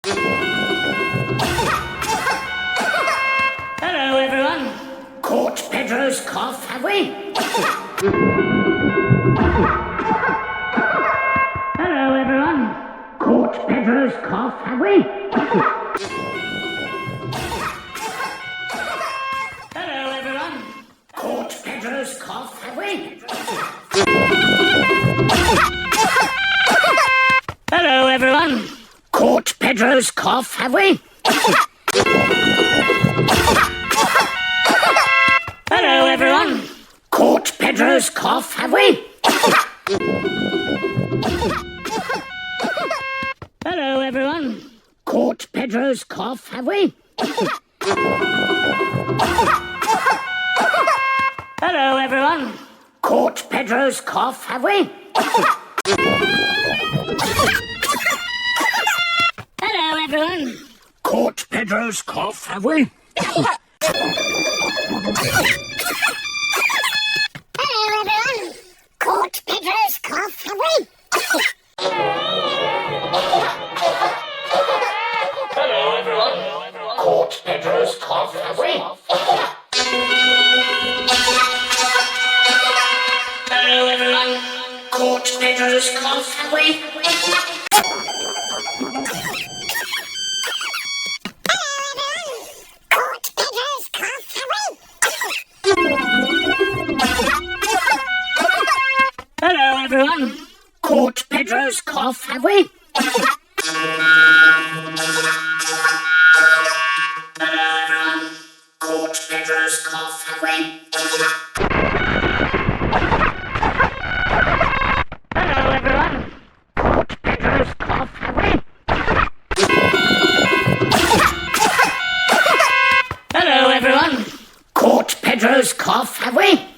Hello, everyone. Caught Pedro's cough, have we? Hello, everyone. Caught Pedro's cough, have we? Hello, everyone. Caught Pedro's cough, have we? Hello, everyone. Caught Pedro's cough, have we? Hello, everyone. Caught Pedro's cough, have we? Hello, everyone. Caught Pedro's cough, have we? Hello, everyone. Caught Pedro's cough, have we? Hello, everyone. Caught Pedro's cough, have we? Hello, everyone. Caught Pedro's cough, have we? Hello, everyone. Caught Pedro's cough, have we? Hello, everyone. Caught Pedro's cough, have we? Hello, everyone. Caught Pedro's cough, have we? Hello, everyone. Caught Pedro's cough, have we? Hello, everyone. Caught Pedro's cough, have we? Hello, everyone. Caught Pedro's cough, have we?